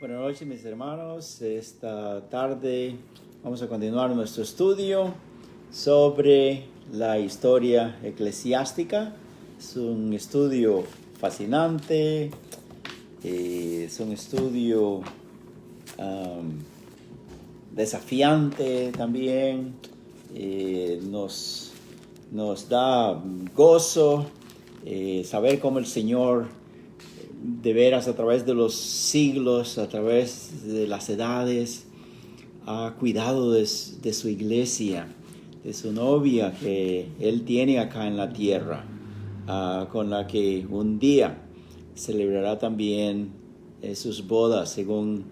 Buenas noches, mis hermanos. Esta tarde vamos a continuar nuestro estudio sobre la historia eclesiástica. Es un estudio fascinante, es un estudio desafiante también. Nos da gozo saber cómo el Señor, de veras, a través de los siglos, a través de las edades, ha cuidado de su iglesia, de su novia que Él tiene acá en la tierra, con la que un día celebrará también sus bodas, según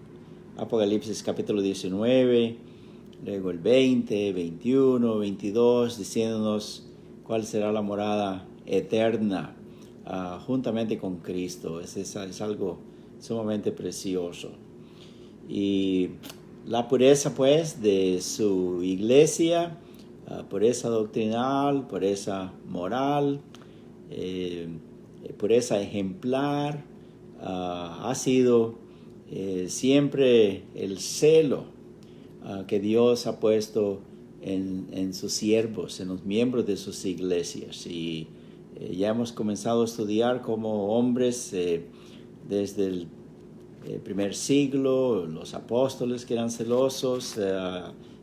Apocalipsis capítulo 19, luego el 20, 21, 22, diciéndonos cuál será la morada eterna juntamente con Cristo. Es algo sumamente precioso. Y la pureza, pues, de su iglesia, pureza doctrinal, pureza moral, pureza ejemplar, ha sido siempre el celo que Dios ha puesto en sus siervos, en los miembros de sus iglesias. Y ya hemos comenzado a estudiar como hombres desde el primer siglo, los apóstoles que eran celosos,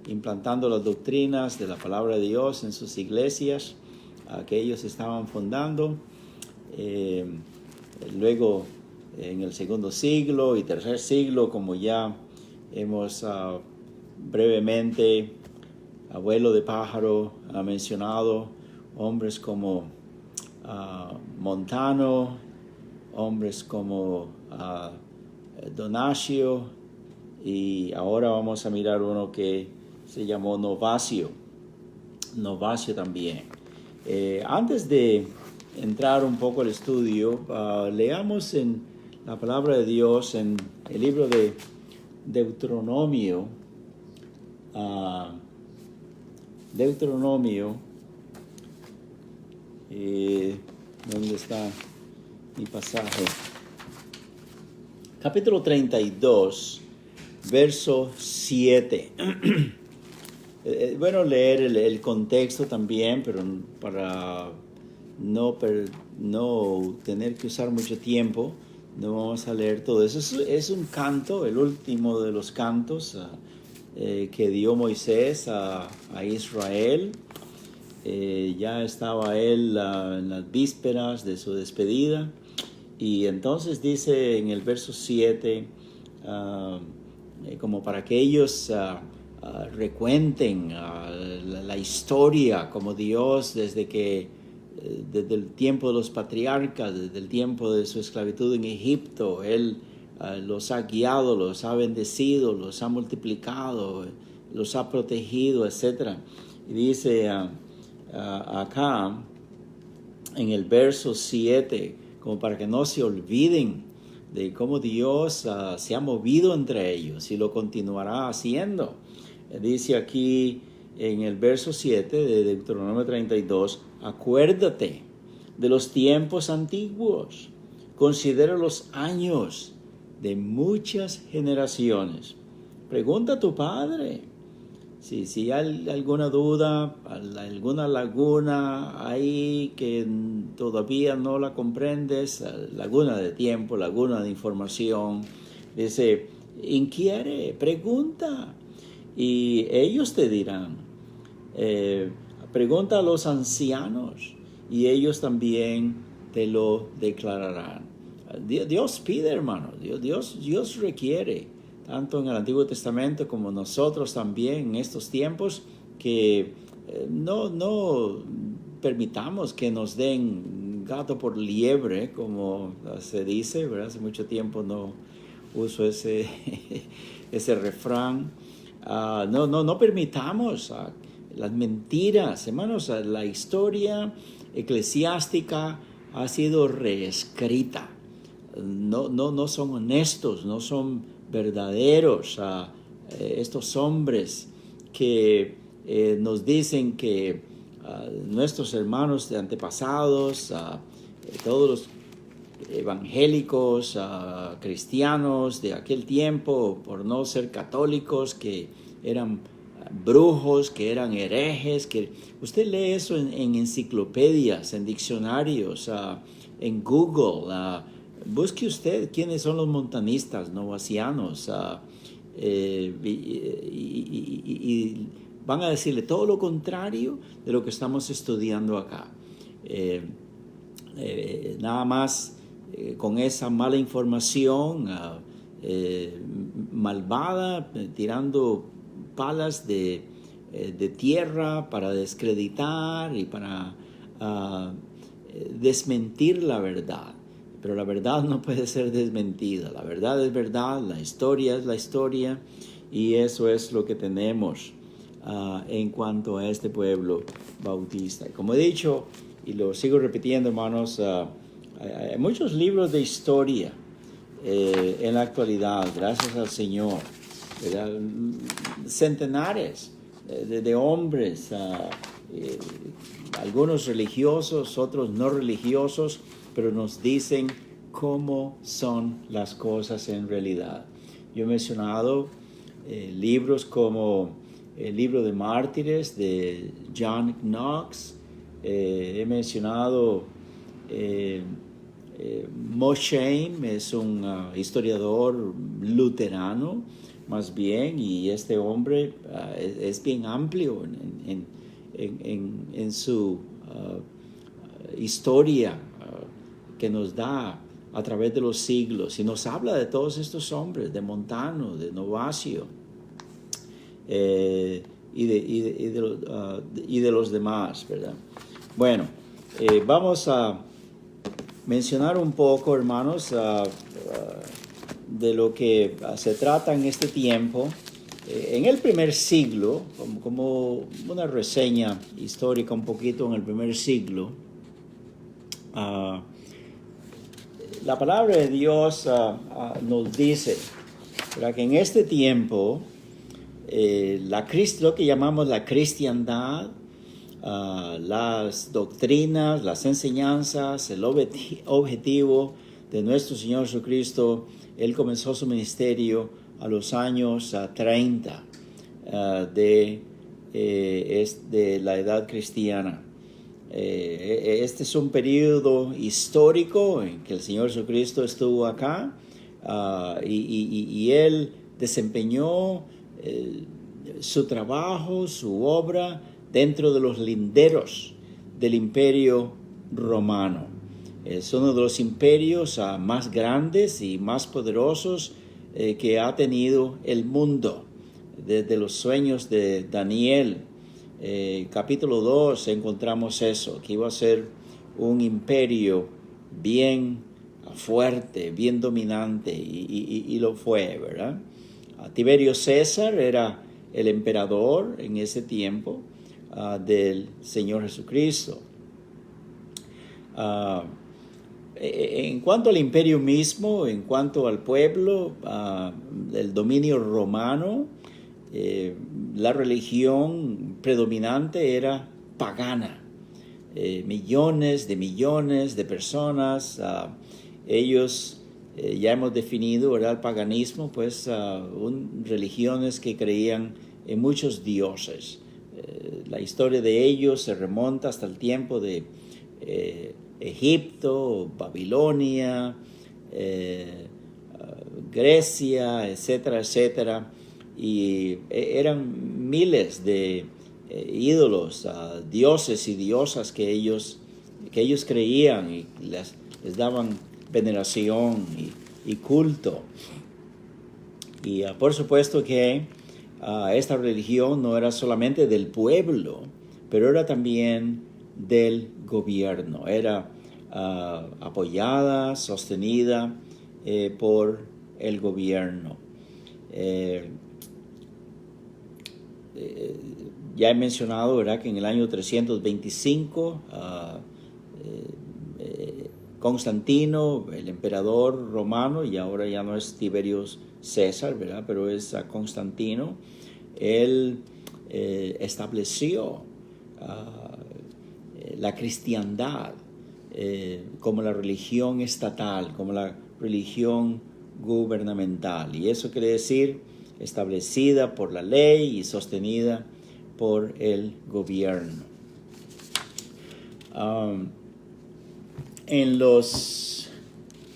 implantando las doctrinas de la palabra de Dios en sus iglesias que ellos estaban fundando. Luego en el segundo siglo y tercer siglo, como ya hemos brevemente, abuelo de pájaro ha mencionado, hombres como Montano, hombres como Donatio, y ahora vamos a mirar uno que se llamó Novacio también. Antes de entrar un poco al estudio, leamos en la palabra de Dios en el libro de Deuteronomio. ¿Dónde está mi pasaje? Capítulo 32, verso 7. Bueno, leer el contexto también, pero para no tener que usar mucho tiempo, no vamos a leer todo eso. Es un canto, el último de los cantos que dio Moisés a Israel. Ya estaba él en las vísperas de su despedida, y entonces dice en el verso 7, como para que ellos recuenten la historia, como Dios desde el tiempo de los patriarcas, desde el tiempo de su esclavitud en Egipto, Él los ha guiado, los ha bendecido, los ha multiplicado, los ha protegido, etc. Y dice acá en el verso 7, como para que no se olviden de cómo Dios se ha movido entre ellos y lo continuará haciendo. Dice aquí en el verso 7 de Deuteronomio 32, acuérdate de los tiempos antiguos, considera los años de muchas generaciones. Pregunta a tu padre. Si hay alguna duda, alguna laguna ahí que todavía no la comprendes, laguna de tiempo, laguna de información, dice, inquiere, pregunta, y ellos te dirán. Pregunta a los ancianos y ellos también te lo declararán. Dios pide, hermano, Dios requiere, tanto en el Antiguo Testamento como nosotros también en estos tiempos, que no permitamos que nos den gato por liebre, como se dice, ¿verdad? Hace mucho tiempo no uso ese refrán. No permitamos las mentiras, hermanos. La historia eclesiástica ha sido reescrita. No son honestos, no son verdaderos estos hombres que nos dicen que nuestros hermanos de antepasados, todos los evangélicos, cristianos de aquel tiempo, por no ser católicos, que eran brujos, que eran herejes, que usted lee eso en enciclopedias, en diccionarios, en Google. Busque usted quiénes son los montanistas novacianos, y van a decirle todo lo contrario de lo que estamos estudiando acá. Nada más con esa mala información malvada, tirando palas de tierra para descreditar y para desmentir la verdad. Pero la verdad no puede ser desmentida. La verdad es verdad, la historia es la historia, y eso es lo que tenemos en cuanto a este pueblo bautista. Como he dicho, y lo sigo repitiendo, hermanos, hay muchos libros de historia en la actualidad, gracias al Señor, ¿verdad? Centenares de hombres, algunos religiosos, otros no religiosos, pero nos dicen cómo son las cosas en realidad. Yo he mencionado libros como el libro de Mártires de John Knox. He mencionado Mosheim, es un historiador luterano, más bien, y este hombre es bien amplio en su historia que nos da a través de los siglos, y nos habla de todos estos hombres, de Montano, de Novacio, y de los demás, ¿verdad? Bueno, vamos a mencionar un poco, hermanos, de lo que se trata en este tiempo. En el primer siglo, como una reseña histórica un poquito en el primer siglo, la palabra de Dios nos dice, ¿verdad?, que en este tiempo lo que llamamos la cristiandad, las doctrinas, las enseñanzas, el objetivo de nuestro Señor Jesucristo, Él comenzó su ministerio a los años 30 de la edad cristiana. Este es un periodo histórico en que el Señor Jesucristo estuvo acá, y Él desempeñó su trabajo, su obra, dentro de los linderos del Imperio Romano. Es uno de los imperios más grandes y más poderosos que ha tenido el mundo. Desde los sueños de Daniel, capítulo 2, encontramos eso, que iba a ser un imperio bien fuerte, bien dominante, y lo fue, ¿verdad? Tiberio César era el emperador en ese tiempo del Señor Jesucristo. En cuanto al imperio mismo, en cuanto al pueblo, el dominio romano, la religión predominante era pagana. Millones de personas, ellos, ya hemos definido, ¿verdad?, el paganismo, pues religiones que creían en muchos dioses. La historia de ellos se remonta hasta el tiempo de Egipto, Babilonia, Grecia, etcétera, etcétera, y eran miles de ídolos, dioses y diosas que ellos creían y les daban veneración y culto. Y por supuesto que esta religión no era solamente del pueblo, pero era también del gobierno. Era apoyada, sostenida por el gobierno. Ya he mencionado, ¿verdad?, que en el año 325 Constantino, el emperador romano, y ahora ya no es Tiberio César, ¿verdad?, pero es Constantino, él estableció la cristiandad como la religión estatal, como la religión gubernamental. Y eso quiere decir establecida por la ley y sostenida por el gobierno. En los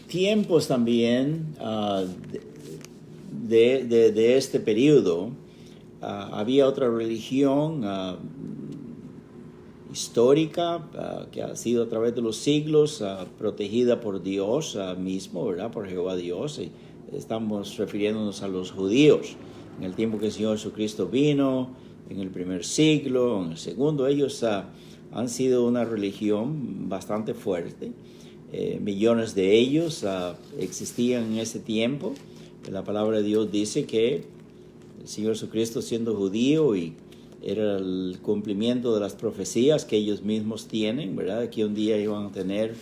tiempos también de este periodo, había otra religión histórica que ha sido a través de los siglos protegida por Dios mismo, ¿verdad? Por Jehová Dios. Y estamos refiriéndonos a los judíos. En el tiempo que el Señor Jesucristo vino, en el primer siglo, en el segundo, ellos han sido una religión bastante fuerte. Millones de ellos existían en ese tiempo. La palabra de Dios dice que el Señor Jesucristo, siendo judío, y era el cumplimiento de las profecías que ellos mismos tienen, ¿verdad? Que un día iban a tener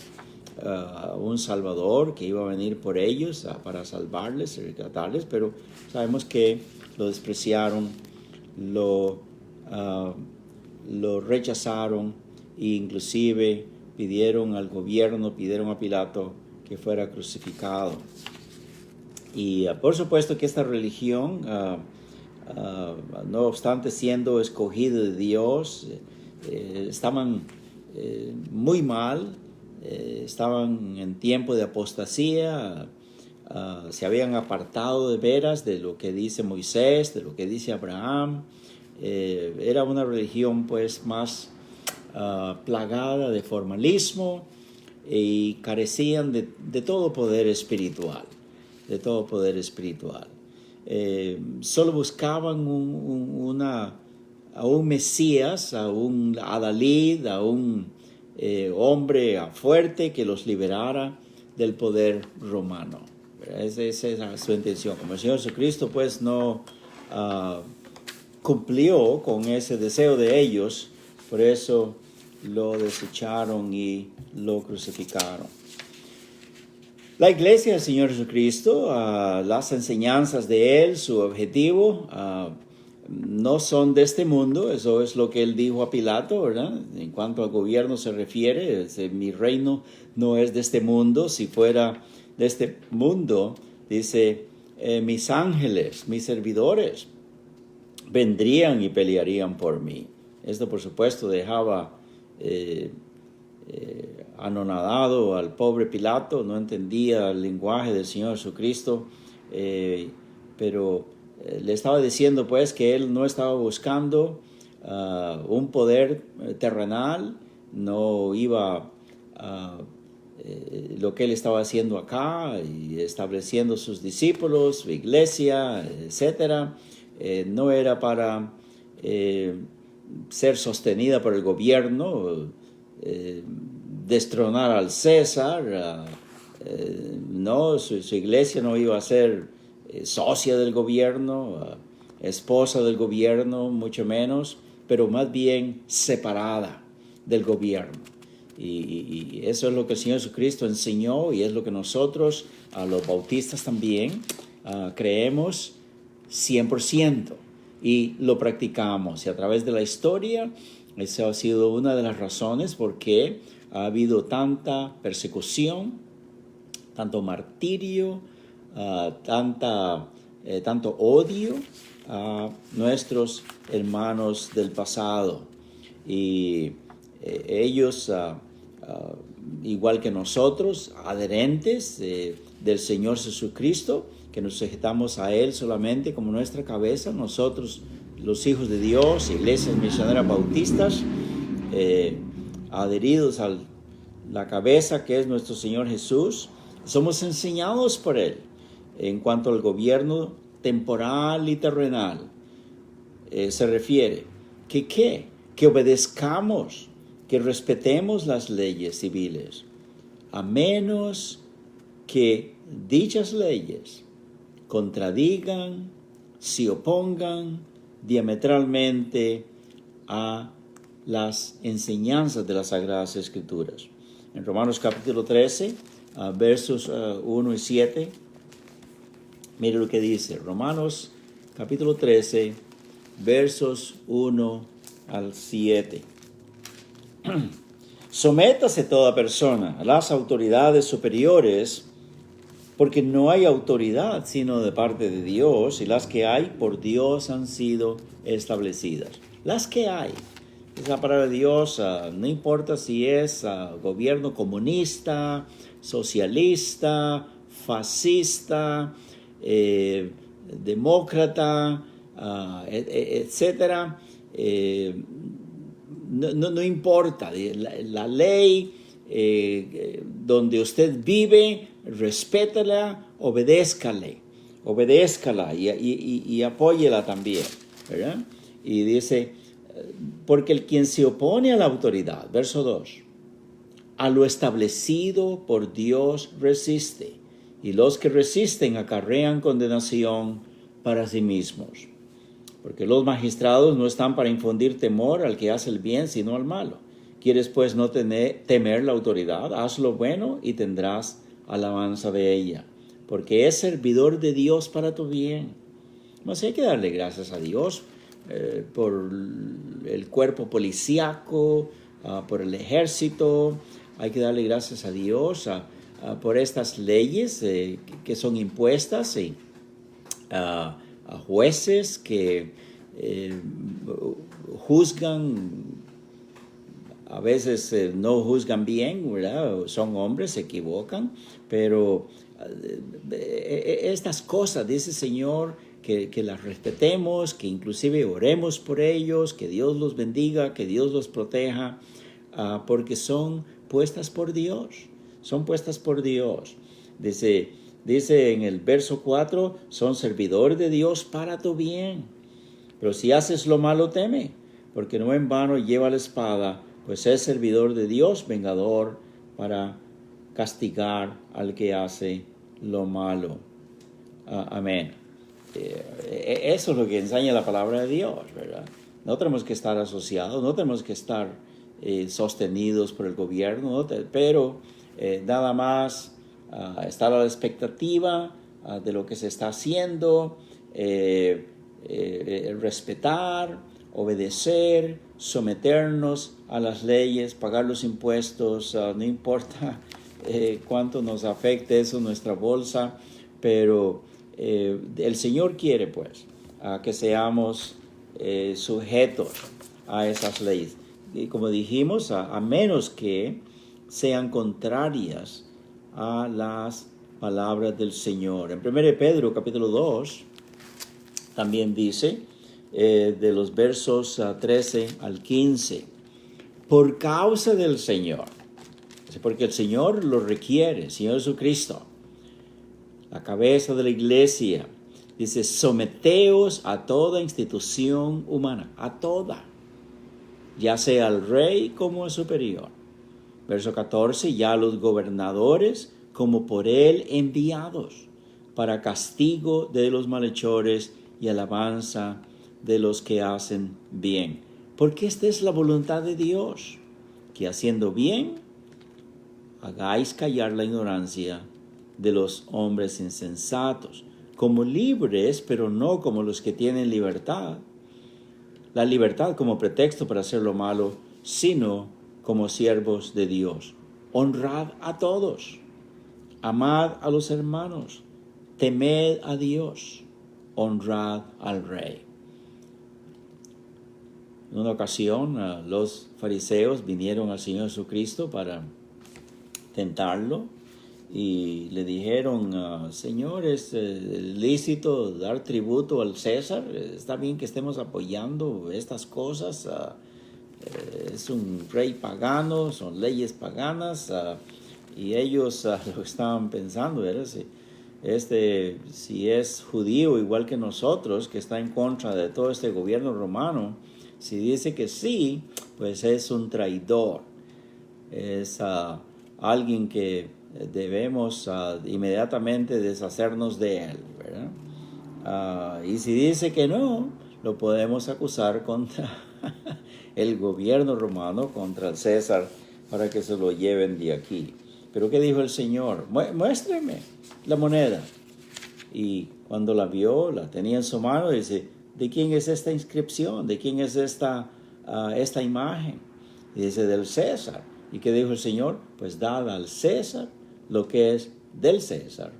un Salvador que iba a venir por ellos para salvarles y rescatarles, pero sabemos que lo despreciaron, lo rechazaron e inclusive pidieron al gobierno, pidieron a Pilato que fuera crucificado. Y por supuesto que esta religión, no obstante siendo escogida de Dios, estaban muy mal, estaban en tiempo de apostasía, se habían apartado de veras de lo que dice Moisés, de lo que dice Abraham. Era una religión pues más plagada de formalismo y carecían de todo poder espiritual, solo buscaban a un Mesías, a un adalid, a un hombre fuerte que los liberara del poder romano. Esa era su intención. Como el Señor Jesucristo pues no cumplió con ese deseo de ellos, por eso lo desecharon y lo crucificaron. La iglesia del Señor Jesucristo, las enseñanzas de Él, su objetivo, no son de este mundo. Eso es lo que Él dijo a Pilato, ¿verdad? En cuanto al gobierno se refiere, mi reino no es de este mundo. Si fuera de este mundo, dice, mis ángeles, mis servidores, vendrían y pelearían por mí. Esto, por supuesto, dejaba anonadado al pobre Pilato. No entendía el lenguaje del Señor Jesucristo, pero le estaba diciendo pues que él no estaba buscando un poder terrenal, no iba lo que él estaba haciendo acá y estableciendo sus discípulos, su iglesia, etcétera, no era para ser sostenida por el gobierno, destronar al César, no, su iglesia no iba a ser socia del gobierno, esposa del gobierno, mucho menos, pero más bien separada del gobierno. Y eso es lo que el Señor Jesucristo enseñó y es lo que nosotros, los bautistas también, creemos 100% y lo practicamos. Y a través de la historia, esa ha sido una de las razones por qué ha habido tanta persecución, tanto martirio, tanto odio a nuestros hermanos del pasado. Y ellos, igual que nosotros, adherentes del Señor Jesucristo, que nos sujetamos a Él solamente como nuestra cabeza, nosotros, los hijos de Dios, iglesias misioneras bautistas, adheridos a la cabeza que es nuestro Señor Jesús, somos enseñados por Él en cuanto al gobierno temporal y terrenal se refiere. Que obedezcamos, que respetemos las leyes civiles, a menos que dichas leyes contradigan, se opongan diametralmente a las enseñanzas de las Sagradas Escrituras. En Romanos capítulo 13, versos 1 y 7, mire lo que dice. Romanos capítulo 13, versos 1 al 7. Sométase toda persona a las autoridades superiores, porque no hay autoridad sino de parte de Dios, y las que hay por Dios han sido establecidas. Las que hay. Esa palabra de Dios, no importa si es gobierno comunista, socialista, fascista, demócrata, etcétera. No importa. La ley donde usted vive, respétala, obedézcala y apóyela también, ¿verdad? Y dice, porque el quien se opone a la autoridad, verso 2, a lo establecido por Dios resiste, y los que resisten acarrean condenación para sí mismos. Porque los magistrados no están para infundir temor al que hace el bien, sino al malo. ¿Quieres pues no temer la autoridad? Haz lo bueno y tendrás alabanza de ella, porque es servidor de Dios para tu bien. Pues hay que darle gracias a Dios por el cuerpo policíaco, por el ejército. Hay que darle gracias a Dios por estas leyes que son impuestas y a jueces que juzgan, a veces no juzgan bien, ¿verdad? Son hombres, se equivocan, pero estas cosas, dice el Señor, que las respetemos, que inclusive oremos por ellos, que Dios los bendiga, que Dios los proteja, porque son puestas por Dios, Dice en el verso 4, son servidores de Dios para tu bien. Pero si haces lo malo, teme, porque no en vano lleva la espada, pues es servidor de Dios, vengador, para castigar al que hace lo malo. Amén. Eso es lo que enseña la palabra de Dios, ¿verdad? No tenemos que estar asociados, no tenemos que estar sostenidos por el gobierno, pero nada más estar a la expectativa de lo que se está haciendo, respetar, obedecer, someternos a las leyes, pagar los impuestos, no importa cuánto nos afecte eso en nuestra bolsa, pero el Señor quiere pues que seamos sujetos a esas leyes. Y como dijimos, a menos que sean contrarias a las palabras del Señor. En 1 Pedro capítulo 2 también dice, de los versos 13 al 15, por causa del Señor, porque el Señor lo requiere, el Señor Jesucristo, la cabeza de la iglesia, dice, someteos a toda institución humana, a toda, ya sea al rey como al superior. Verso 14, ya los gobernadores como por él enviados, para castigo de los malhechores y alabanza de los que hacen bien. Porque esta es la voluntad de Dios, que haciendo bien, hagáis callar la ignorancia de los hombres insensatos, como libres, pero no como los que tienen libertad. La libertad como pretexto para hacer lo malo, sino como siervos de Dios. Honrad a todos, amad a los hermanos, temed a Dios, honrad al rey. En una ocasión, los fariseos vinieron al Señor Jesucristo para tentarlo y le dijeron, Señor, ¿es lícito dar tributo al César? ¿Está bien que estemos apoyando estas cosas? Es un rey pagano, son leyes paganas, y ellos lo estaban pensando, ¿verdad? Si es judío igual que nosotros, que está en contra de todo este gobierno romano, si dice que sí, pues es un traidor, es alguien que debemos inmediatamente deshacernos de él, ¿verdad? Y si dice que no, lo podemos acusar contra el gobierno romano, contra el César, para que se lo lleven de aquí. Pero ¿qué dijo el Señor? Muéstreme la moneda. Y cuando la vio, la tenía en su mano, dice, ¿de quién es esta inscripción? ¿De quién es esta imagen? Y dice, del César. ¿Y qué dijo el Señor? Pues dad al César lo que es del César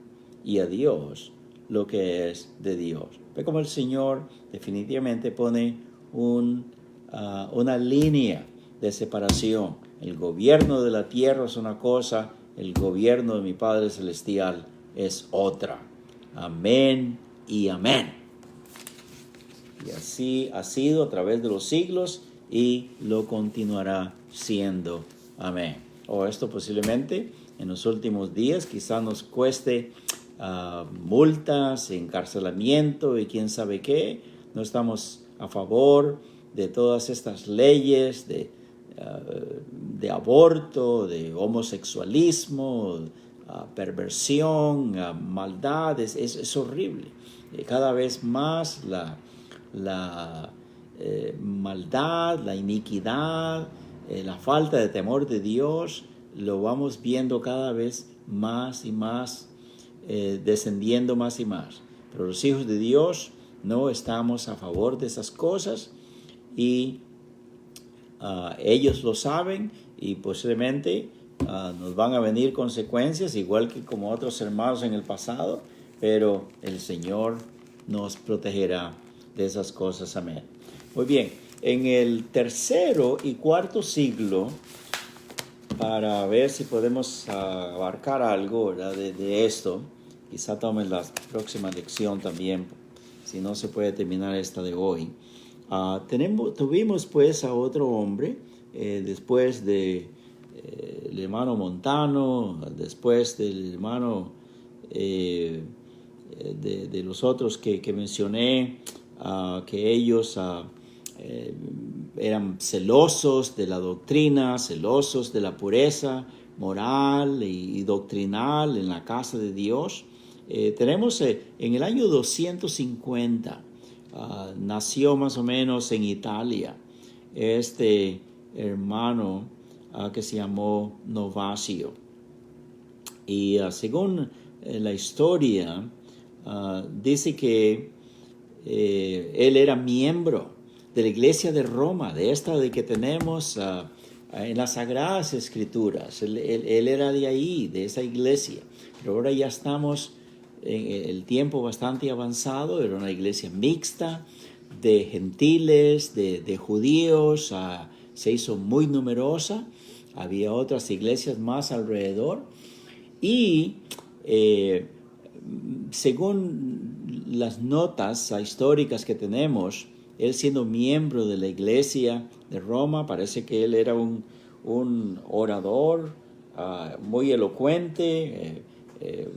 y a Dios lo que es de Dios. Ve como el Señor definitivamente pone una línea de separación. El gobierno de la tierra es una cosa, el gobierno de mi Padre Celestial es otra. Amén y amén. Y así ha sido a través de los siglos y lo continuará siendo. Amén. O esto posiblemente en los últimos días quizás nos cueste multas, encarcelamiento y quién sabe qué. No estamos a favor de todas estas leyes de aborto, de homosexualismo, perversión, maldad. Es horrible. Cada vez más la maldad, la iniquidad, la falta de temor de Dios, lo vamos viendo cada vez más y más, descendiendo más y más. Pero los hijos de Dios no estamos a favor de esas cosas y ellos lo saben y posiblemente nos van a venir consecuencias, igual que como otros hermanos en el pasado, pero el Señor nos protegerá de esas cosas. Amén. Muy bien, en el tercero y cuarto siglo, para ver si podemos abarcar algo, ¿verdad? de esto, quizá tomen la próxima lección también, si no se puede terminar esta de hoy. Tuvimos pues a otro hombre, después de el hermano Montano, después del hermano de los otros que mencioné, que ellos eran celosos de la doctrina, celosos de la pureza moral y doctrinal en la casa de Dios. Tenemos en el año 250, nació más o menos en Italia este hermano que se llamó Novacio. Y según la historia, dice que él era miembro de la iglesia de Roma, de esta de que tenemos en las Sagradas Escrituras. Él era de ahí, de esa iglesia. Pero ahora ya estamos en el tiempo bastante avanzado. Era una iglesia mixta de gentiles, de judíos. Se hizo muy numerosa. Había otras iglesias más alrededor. Y según las notas históricas que tenemos, él siendo miembro de la iglesia de Roma, parece que él era un orador muy elocuente,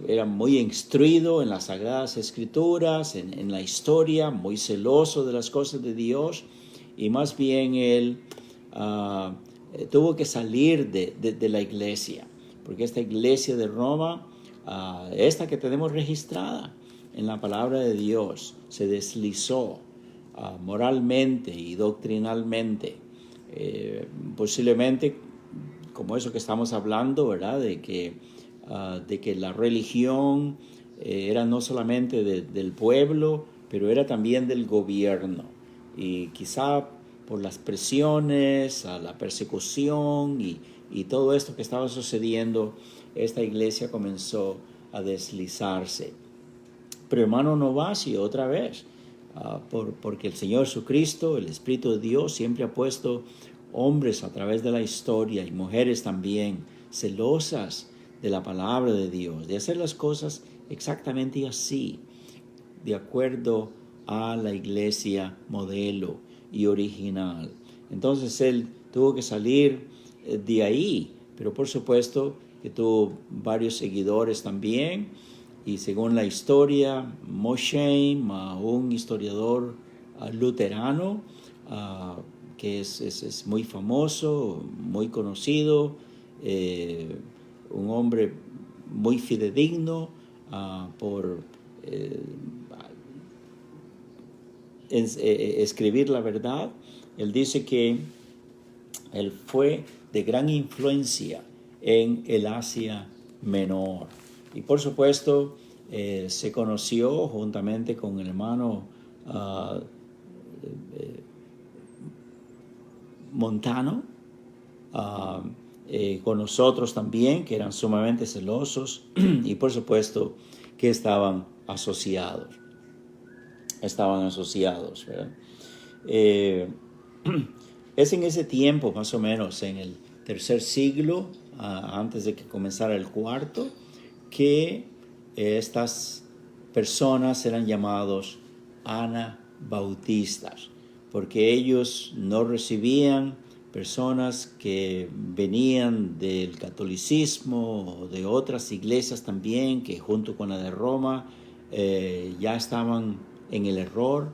era muy instruido en las Sagradas Escrituras, en la historia, muy celoso de las cosas de Dios, y más bien él tuvo que salir de la iglesia, porque esta iglesia de Roma, esta que tenemos registrada en la palabra de Dios, se deslizó moralmente y doctrinalmente, posiblemente como eso que estamos hablando, ¿verdad? De que la religión era no solamente del pueblo, pero era también del gobierno, y quizá por las presiones, la persecución y todo esto que estaba sucediendo, esta iglesia comenzó a deslizarse. Pero hermano Novacio, otra vez, porque el Señor Jesucristo, el Espíritu de Dios, siempre ha puesto hombres a través de la historia y mujeres también celosas de la palabra de Dios, de hacer las cosas exactamente así, de acuerdo a la iglesia modelo y original. Entonces él tuvo que salir de ahí, pero por supuesto que tuvo varios seguidores también. Y según la historia, Moshe, un historiador luterano, que es muy famoso, muy conocido, un hombre muy fidedigno por escribir la verdad. Él dice que él fue de gran influencia en el Asia Menor. Y por supuesto, se conoció juntamente con el hermano Montano, con nosotros también, que eran sumamente celosos y por supuesto que estaban asociados, ¿verdad? Es en ese tiempo, más o menos, en el tercer siglo, antes de que comenzara el cuarto, que estas personas eran llamados anabautistas, porque ellos no recibían personas que venían del catolicismo o de otras iglesias también, que junto con la de Roma ya estaban en el error.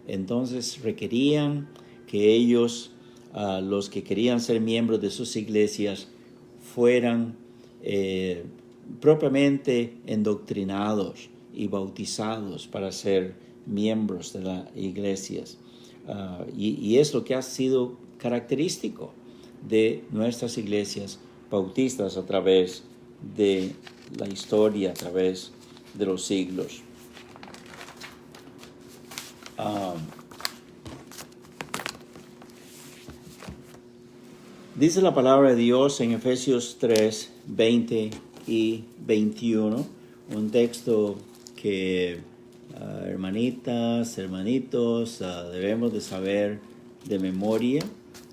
Entonces requerían que ellos, los que querían ser miembros de sus iglesias, fueran propiamente endoctrinados y bautizados para ser miembros de las iglesias. Y es lo que ha sido característico de nuestras iglesias bautistas a través de la historia, a través de los siglos. Dice la palabra de Dios en Efesios 3, 20 y 21, un texto que hermanitas, hermanitos, debemos de saber de memoria.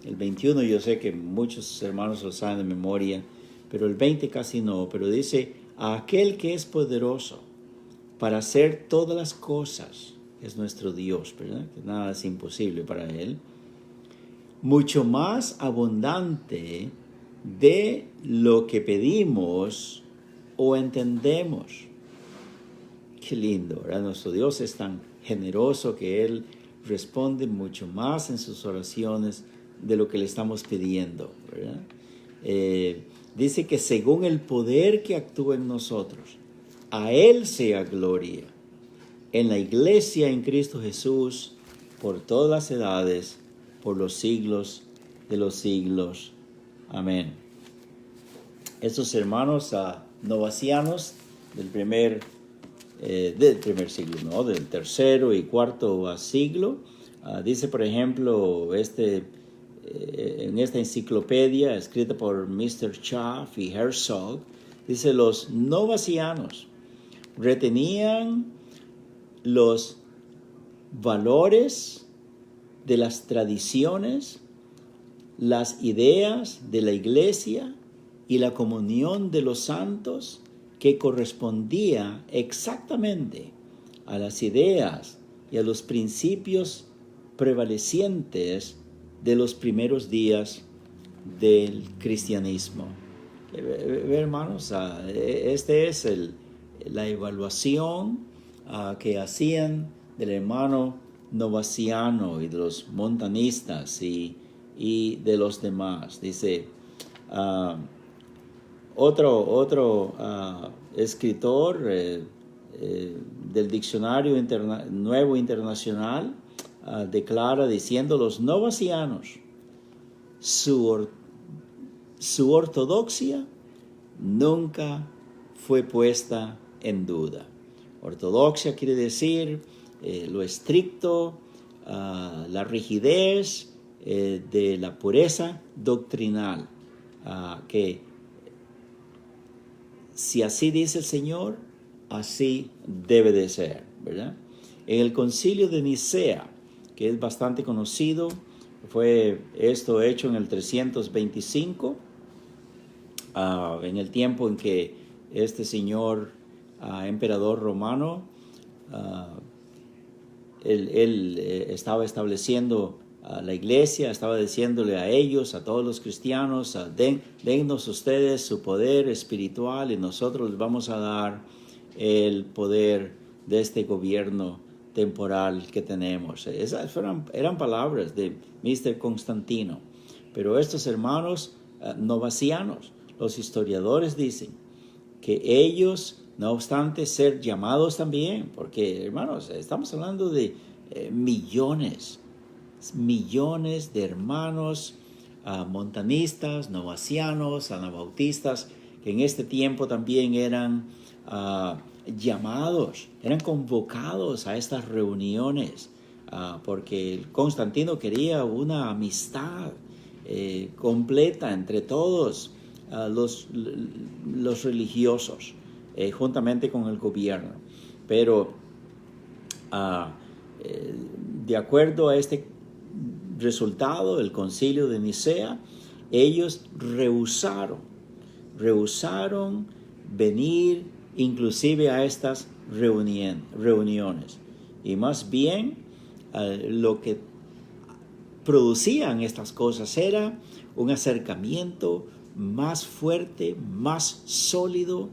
El 21 yo sé que muchos hermanos lo saben de memoria, pero el 20 casi no. Pero dice, a aquel que es poderoso para hacer todas las cosas, es nuestro Dios, ¿verdad? Que nada es imposible para Él. Mucho más abundante de lo que pedimos o entendemos. Qué lindo, ¿verdad? Nuestro Dios es tan generoso que Él responde mucho más en sus oraciones de lo que le estamos pidiendo, ¿verdad? Dice que según el poder que actúa en nosotros, a Él sea gloria en la iglesia en Cristo Jesús por todas las edades, por los siglos de los siglos. Amén. Estos hermanos novacianos del primer siglo, ¿no? Del tercero y cuarto siglo. Dice, por ejemplo, en esta enciclopedia escrita por Mr. Schaff y Herzog, dice, los novacianos retenían los valores de las tradiciones, las ideas de la iglesia y la comunión de los santos que correspondía exactamente a las ideas y a los principios prevalecientes de los primeros días del cristianismo. Hermanos, este es la evaluación que hacían del hermano novaciano y de los montanistas y de los demás. Dice, otro escritor del Diccionario Nuevo Internacional declara diciendo, los novacianos, su ortodoxia nunca fue puesta en duda. Ortodoxia quiere decir lo estricto, la rigidez de la pureza doctrinal, que si así dice el Señor, así debe de ser, ¿verdad? En el concilio de Nicea, que es bastante conocido, fue esto hecho en el 325, en el tiempo en que este señor emperador romano, él estaba estableciendo la iglesia, estaba diciéndole a ellos, a todos los cristianos, dennos ustedes su poder espiritual y nosotros les vamos a dar el poder de este gobierno temporal que tenemos. Esas eran palabras de Mr. Constantino. Pero estos hermanos novacianos, los historiadores dicen que ellos, no obstante ser llamados también, porque hermanos, estamos hablando de millones de hermanos montanistas, novacianos, anabautistas, que en este tiempo también eran llamados, eran convocados a estas reuniones, porque Constantino quería una amistad completa entre todos los religiosos, juntamente con el gobierno. Pero de acuerdo a este resultado, el concilio de Nicea, ellos rehusaron venir inclusive a estas reuniones. Y más bien lo que producían estas cosas era un acercamiento más fuerte, más sólido,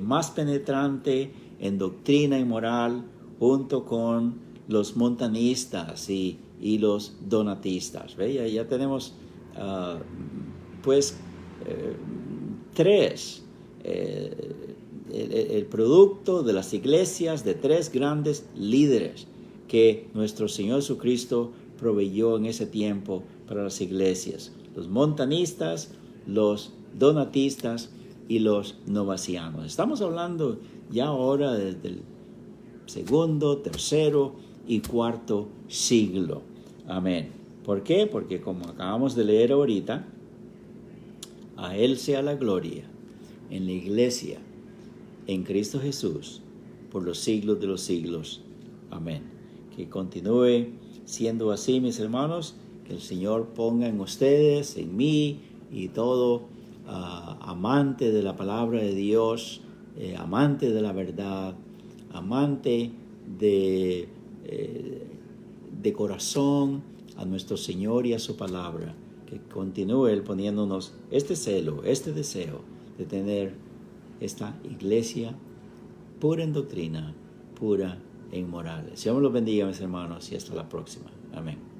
más penetrante en doctrina y moral, junto con los montanistas y los donatistas. ¿Ve? Ya tenemos tres, el producto de las iglesias de tres grandes líderes que nuestro Señor Jesucristo proveyó en ese tiempo para las iglesias: los montanistas, los donatistas y los novacianos. Estamos hablando ya ahora desde el segundo, tercero y cuarto siglo. Amén. ¿Por qué? Porque, como acabamos de leer ahorita, a Él sea la gloria en la iglesia, en Cristo Jesús, por los siglos de los siglos. Amén. Que continúe siendo así, mis hermanos. Que el Señor ponga en ustedes, en mí y todo amante de la palabra de Dios, amante de la verdad, amante de corazón a nuestro Señor y a su palabra, que continúe Él poniéndonos este celo, este deseo de tener esta iglesia pura en doctrina, pura en moral. Señor los bendiga, mis hermanos, y hasta la próxima. Amén.